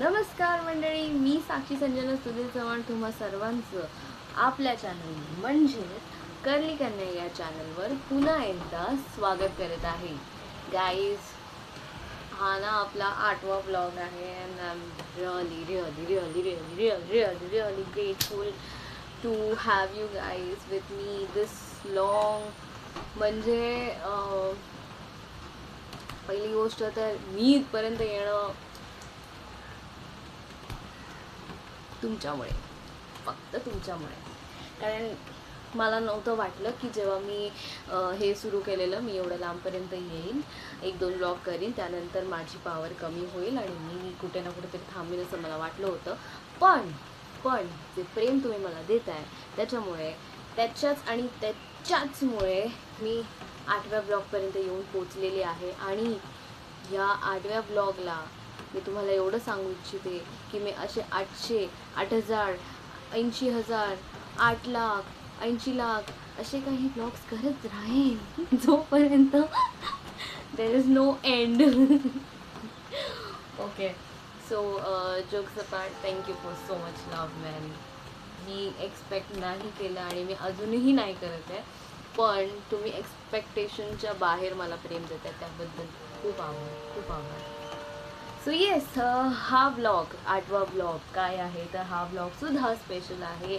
नमस्कार मंडळी, मी साक्षी संजना सुधीर चव्हाण तुम्हा सर्वांचं आपल्या चॅनल म्हणजे कर्ली कन्या या चॅनलवर पुन्हा एकदा स्वागत करत आहे. गाईज, हा ना आपला 8वा ब्लॉग आहे and I am really really really really really really really grateful to have you guys with me this long. म्हणजे पहिली गोष्ट तर मी इथपर्यंत येणं तुमच्यामुळे, फक्त तुमच्यामुळे. कारण मला नव्हतं वाटलं की जेव्हा मी हे सुरू केलेलं मी एवढं लांबपर्यंत येईन, 1-2 ब्लॉग करीन, त्यानंतर माझी पावर कमी होईल आणि मी कुठे ना कुठेतरी थांबेन असं मला वाटलं होतं. पण जे प्रेम तुम्ही मला देताय त्याच्यामुळे, त्याच्याचमुळे मी 8व्या ब्लॉगपर्यंत येऊन पोचलेली आहे. आणि या 8व्या ब्लॉगला मी तुम्हाला एवढं सांगू इच्छिते की मी असे 800, 8,000, 80,000, 8 लाख, 80 लाख असे काही ब्लॉग्स करत राहीन जोपर्यंत there is no end. Okay, so jokes apart, thank you for so much love man. मी एक्सपेक्ट नाही केलं आणि मी अजूनही नाही करत आहे, पण तुम्ही एक्सपेक्टेशनच्या बाहेर मला प्रेम देताय त्याबद्दल खूप आभार. सो येस, हा ब्लॉग 8वा ब्लॉग काय आहे तर हा ब्लॉगसुद्धा स्पेशल आहे.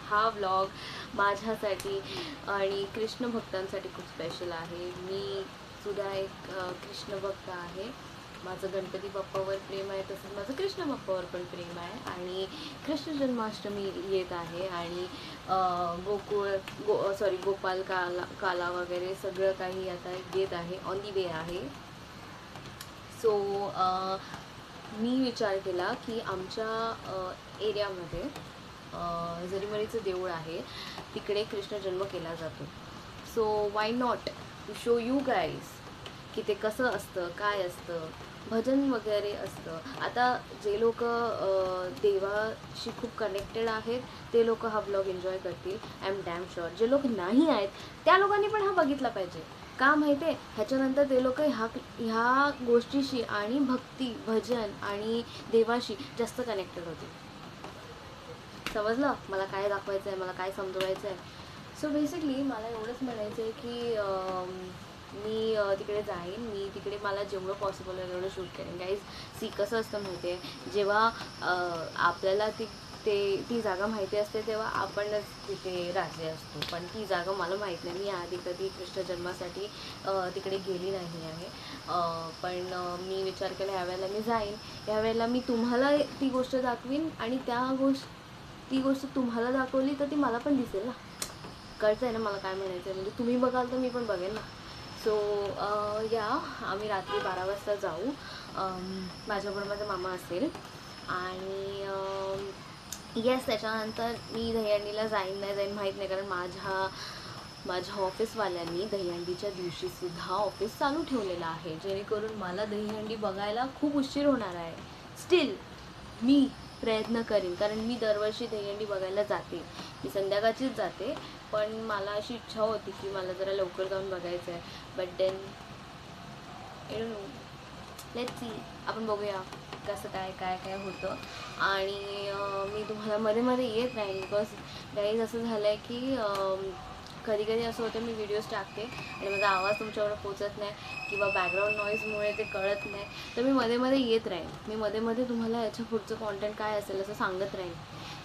हा ब्लॉग माझ्यासाठी आणि कृष्ण भक्तांसाठी खूप स्पेशल आहे. मी सुद्धा एक कृष्ण भक्त आहे. माझं गणपती बाप्पावर प्रेम आहे, तसंच माझं कृष्ण बाप्पावर पण प्रेम आहे. आणि कृष्ण जन्माष्टमी येत आहे आणि गोपाल काला वगैरे सगळं काही आता येत आहे, ऑन दी वे आहे. सो मी विचार केला की आमच्या एरियामध्ये जरीमरीचं देऊळ आहे, तिकडे कृष्ण जन्म केला जातो. So why not to show you guys की ते कसं असतं, काय असतं, भजन वगैरे असतं. आता जे लोक देवाशी खूप कनेक्टेड आहेत ते लोक हा ब्लॉग एन्जॉय करतील, आय एम डॅम शुअर. जे लोक नाही आहेत त्या लोकांनी पण हा बघितला पाहिजे. का माहिती आहे, ह्याच्यानंतर ते लोक ह्या गोष्टीशी आणि भक्ती, भजन आणि देवाशी जास्त कनेक्टेड होते. समजलं मला काय दाखवायचं आहे, मला काय समजवायचं आहे. सो बेसिकली मला एवढंच म्हणायचं आहे की मी तिकडे जाईन, मी तिकडे मला जेवढं पॉसिबल आहे तेवढं शूट करेन. गाईज, सी कसं असतं माहिती आहे, जेव्हा आपल्याला ती जागा माहिती असते तेव्हा आपणच तिथे राजे असतो. पण ती जागा मला माहीत नाही, मी आधी कधी कृष्ण जन्मासाठी तिकडे गेली नाही आहे. पण मी विचार केला ह्यावेळेला मी जाईन, ह्यावेळेला मी तुम्हाला ती गोष्ट दाखवीन आणि ती गोष्ट तुम्हाला दाखवली तर ती मला पण दिसेल ना. कळतं आहे ना मला काय म्हणायचं आहे, म्हणजे तुम्ही बघाल तर मी पण बघेन ना. सो या आम्ही रात्री 12 वाजता जाऊ. माझ्याबरोबर माझा मामा असेल आणि येस, त्याच्यानंतर मी दहीहंडीला जाईन नाही जाईन माहीत नाही, कारण माझ्या ऑफिसवाल्यांनी दहीहंडीच्या दिवशीसुद्धा ऑफिस चालू ठेवलेलं आहे, जेणेकरून मला दहीहंडी बघायला खूप उशीर होणार आहे. स्टील मी प्रयत्न करीन, कारण मी दरवर्षी दहीहंडी बघायला जाते. मी संध्याकाळचीच जाते, पण मला अशी इच्छा होती की मला जरा लवकर जाऊन बघायचं आहे. बट देन लेट्स सी, आपण बघूया कसं काय होतं. आणि मी तुम्हाला मध्ये येत नाही, बिकॉज गाईज असं झालं आहे की कधी असं होतं मी व्हिडिओज टाकते आणि माझा आवाज तुमच्यावर पोचत नाही किंवा बॅकग्राऊंड नॉईजमुळे ते कळत नाही, तर मी मध्ये येत राहीन. मी मध्ये तुम्हाला याच्या पुढचं कॉन्टेंट काय असेल असं सांगत राहीन.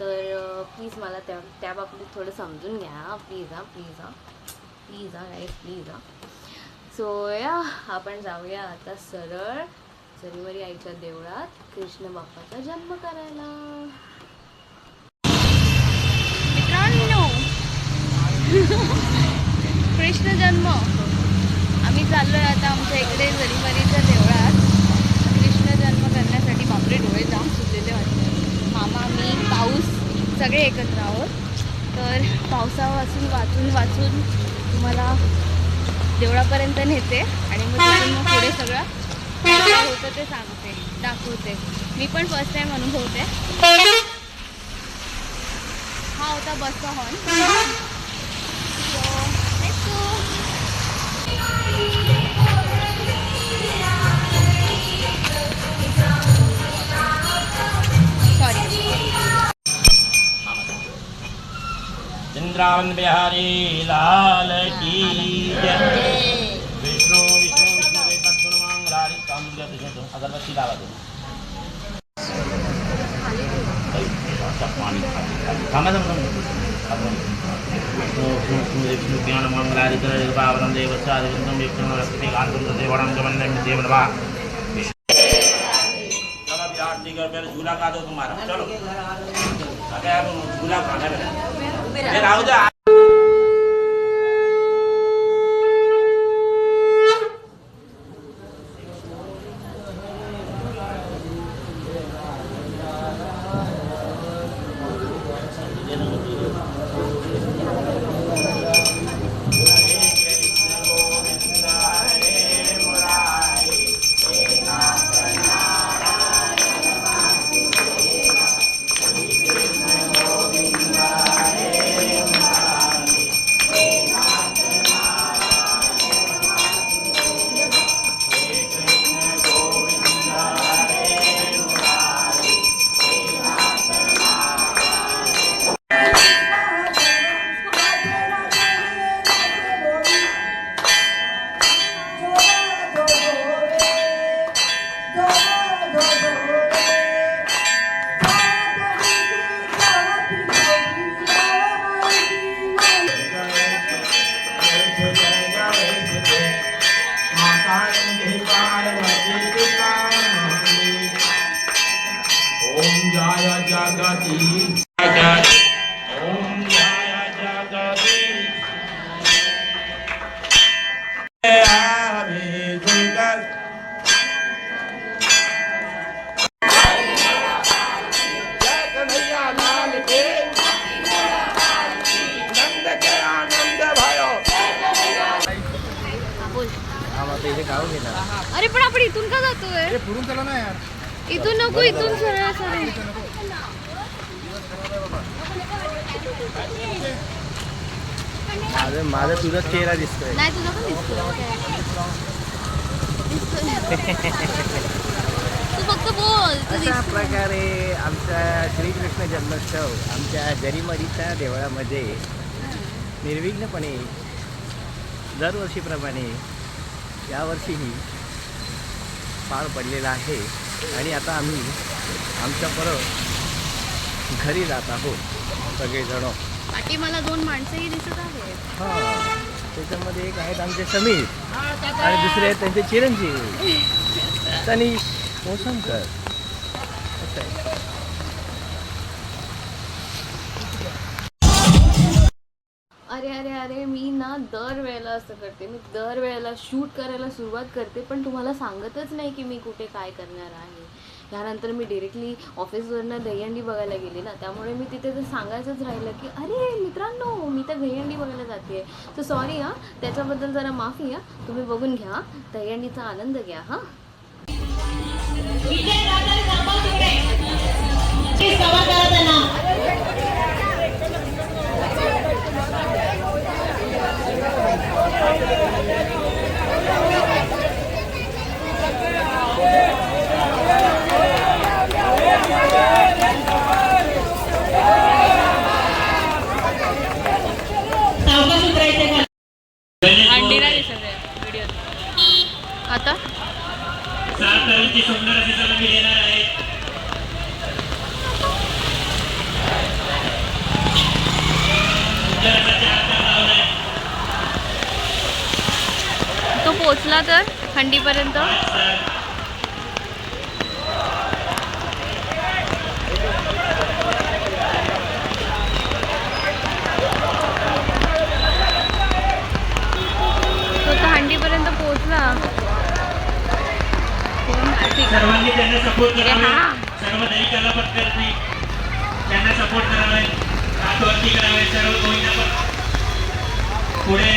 तर प्लीज मला त्या बाबतीत थोडं समजून घ्या, प्लीज गाईज, प्लीज. सो या आपण जाऊया आता सरळ जरीमरी आईच्या देवळात कृष्ण बाप्पाचा जन्म करायला. मित्रांनो, कृष्ण जन्म आम्ही चाललो आहे आता आमच्या इकडे जरीमरीच्या देवळात कृष्ण जन्म करण्यासाठी. बापरे, डोळे जाम सुटलेले वाटते. मामा, मी, पाऊस सगळे एकत्र आहोत. तर पावसावाचून वाचून तुम्हाला देवळापर्यंत नेते आणि मग तिथून मग पुढे सगळं काय होतं ते दाखवते. मी पण फर्स्ट टाईम अनुभवते. हा होता बसचा हॉर्न. वृंदावन बिहारी लाल की जय। विष्णु विष्णु विष्णु मंगलारी अगरबत्ती लावा दो। विष्णु ज्ञान मंगलारी पावनम देव साधुवंदम विष्णु रक्तिकांतम देवणम गमनम देवनवा। चलो अभी आरती कर, पहले झूला का दो तुम्हारा। चलो अरे आप झूला खाना है राहु जा। अरे पण आपण इथून का जातोय? पुढून चला ना यार. इथून नको, इथून सरळ सरळ. माझा तुझा चेहरा दिसतोय. नाही तुझा पण दिसतोय. तू फक्त बोल. अशा प्रकारे आमच्या श्रीकृष्ण जन्मोत्सव आमच्या जरीमरीच्या देवळामध्ये निर्विघ्नपणे दरवर्षीप्रमाणे यावर्षीही पार पडलेला आहे. आणि आता आम्ही आमच्या परत घरी जात आहोत सगळेजण. बाकी मला 2 माणसंही दिसत आहेत. हां, त्याच्यामध्ये एक आहेत आमचे समीर आणि दुसरे आहेत त्यांचे चिरंजीव तनिष मोसमकर. असं आहे. अरे अरे अरे मी ना दरवेळेला असं करते. मी दरवेळेला शूट करायला सुरुवात करते पण तुम्हाला सांगतच नाही की मी कुठे काय करणार आहे. त्यानंतर मी डिरेक्टली ऑफिसवरनं दहीहंडी बघायला गेले ना, त्यामुळे मी तिथे तर सांगायचंच राहिलं की अरे मित्रांनो मी तर दहीहंडी बघायला जाते. तर सॉरी हां, त्याच्याबद्दल जरा माफी. हां, तुम्ही बघून घ्या, दहीहंडीचा आनंद घ्या. हां आता सुंदर अशी मी देणार आहे. तो पोचला तर हंडीपर्यंत. हंडीपर्यंत पोहोचला. सर्वांनी त्यांना सपोर्ट करावे. सर्व दैनिकाला पत्करणे त्यांना सपोर्ट करावे, हातवरती करावे. सर्व गोविंदा पुढे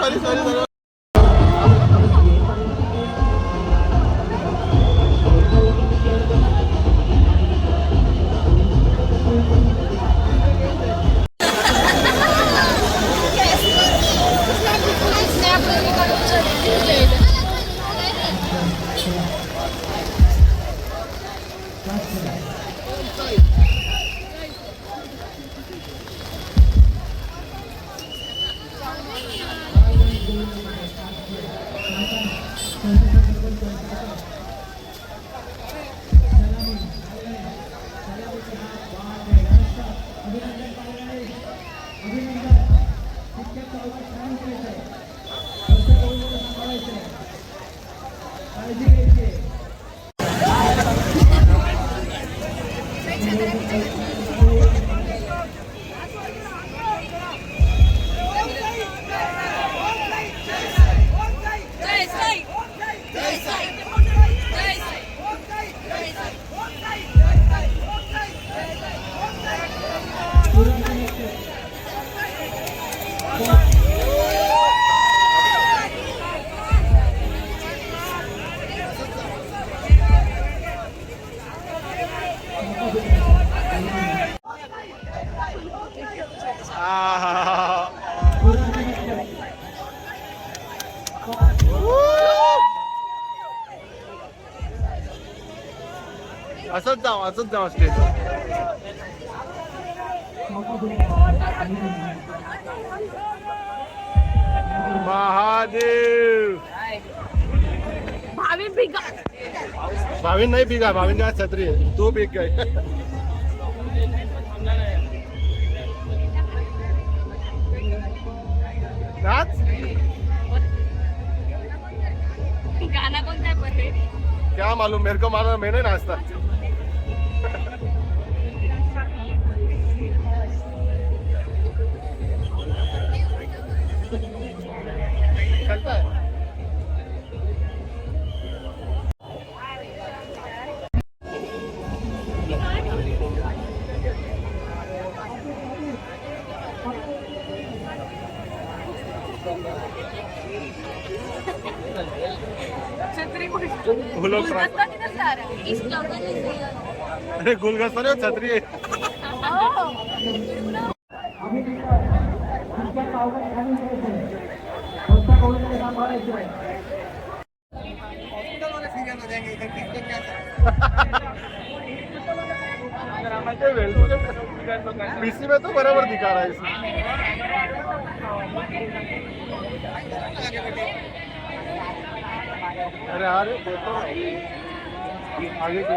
सॉरी असंच जाऊ स्टेज महादेव भाविन नाही बिगा भाविन का छत्री आहे तो बिग काय नाच गाना कोणता आहे? क्या मालूम मेरे को मालूम मैं नहीं नाचता चलता है वो लोग अरे गुलगस्ता नहीं छतरी है पीसी में तो बराबर दिखा रहा है इसमें अरे अरे देखो आगे के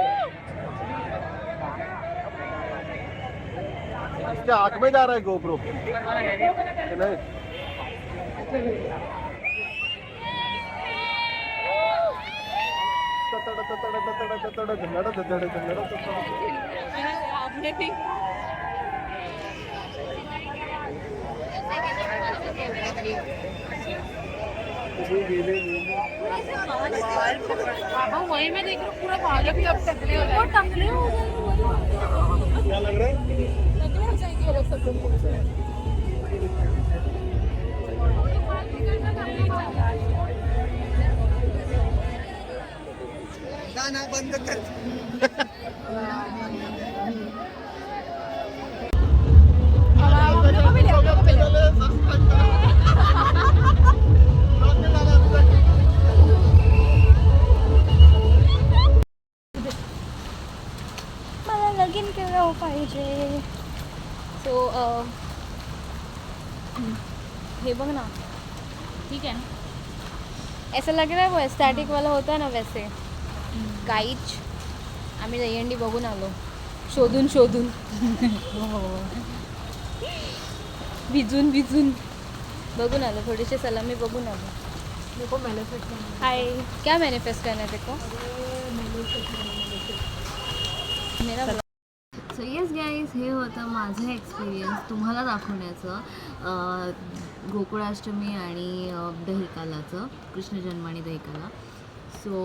इसके आंख में जा रहा है गोप्रो नहीं आपने भी वही मैं देख रहा हूँ पूरा भागा भी अब टकले हो गए क्या लग रहा है टकले हो जाएंगे लोग सब गाना बंद कर मला लगीन केलं पाहिजे सो हे बघ ना ठीक है ऐसा लग रहा है वो एस्थेटिक वाला होता है ना वैसे गाईच आम्ही दहीहंडी बघून आलो शोधून शोधून भिजून भिजून बघून आलो थोडीशी सलामी बघून आलो देखो मैनिफेस्ट करना हाय क्या मैनिफेस्ट करना है देखो मेरा सो येस गाईज हे होतं माझं एक्सपिरियन्स तुम्हाला दाखवण्याचं गोकुळाष्टमी आणि दहीकालाचं कृष्ण जन्म आणि दहीकाला सो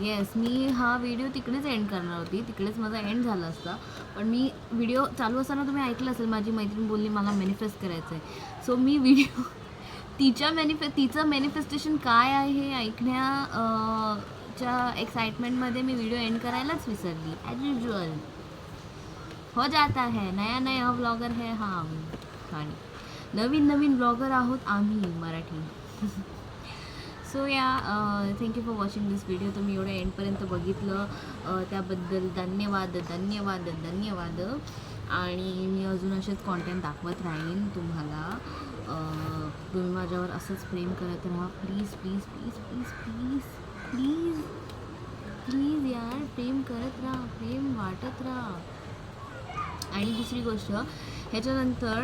येस मी हा व्हिडिओ तिकडेच एंड करणार होती तिकडेच माझा एंड झाला असता पण मी व्हिडिओ चालू असताना तुम्ही ऐकलं असेल माझी मैत्रीण बोलली मला मॅनिफेस्ट करायचं आहे सो मी व्हिडिओ तिचं मॅनिफेस्टेशन काय आहे हे च्या एक्साइटमेंटमध्ये मी व्हिडिओ एंड करायलाच विसरली. ॲज युजल हो जाता है, नया नया ब्लॉगर है हम. आणि नवीन ब्लॉगर आहोत आम्ही मराठी. सो या thank you for watching this video. तुम्ही एवढं एंडपर्यंत बघितलं त्याबद्दल धन्यवाद. आणि मी अजून असेच कॉन्टेंट दाखवत राहीन तुम्हाला. तुम्ही माझ्यावर असंच प्रेम करत राहा please please please please please please please यार. प्रेम करत राहा, प्रेम वाटत राहा. आणि दुसरी गोष्ट, ह्याच्यानंतर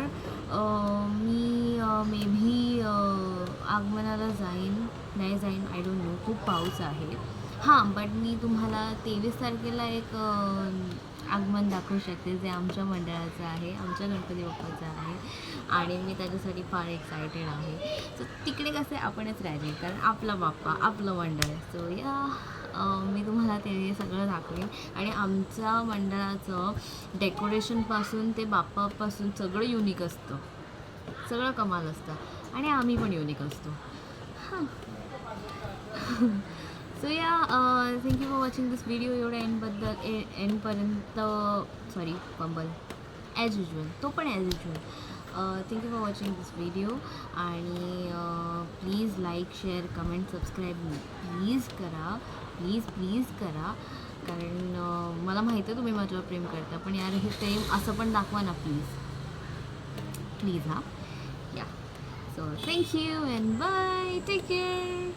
मी मे बी आगमनाला नाही जाईन, आय डोंट नो. खूप पाऊस आहे. हां, बट मी तुम्हाला 23 तारखेला एक आगमन दाखवू शकते जे आमच्या मंडळाचं आहे, आमच्या गणपती बाप्पाचं आहे. आणि मी त्याच्यासाठी फार एक्सायटेड आहे. सो तिकडे कसे आपणच राहिले, कारण आपला बाप्पा, आपलं मंडळ. सो या मी तुम्हाला ते सगळं दाखवेन. आणि आमच्या मंडळाचं डेकोरेशनपासून ते बाप्पापासून सगळं युनिक असतं, सगळं कमाल असतं. आणि आम्ही पण युनिक असतो. हां. सो या thank you for watching this video. एवढ्या एंडपर्यंत सॉरी पंबल ॲज युजल, तो पण as usual. Thank you for watching this video. आणि please like, share, comment, subscribe please करा. प्लीज करा. कारण मला माहिती आहे तुम्ही माझ्यावर प्रेम करता, पण यार हे प्रेम असं पण दाखवा ना प्लीज. हां या. So thank you and bye. Take care.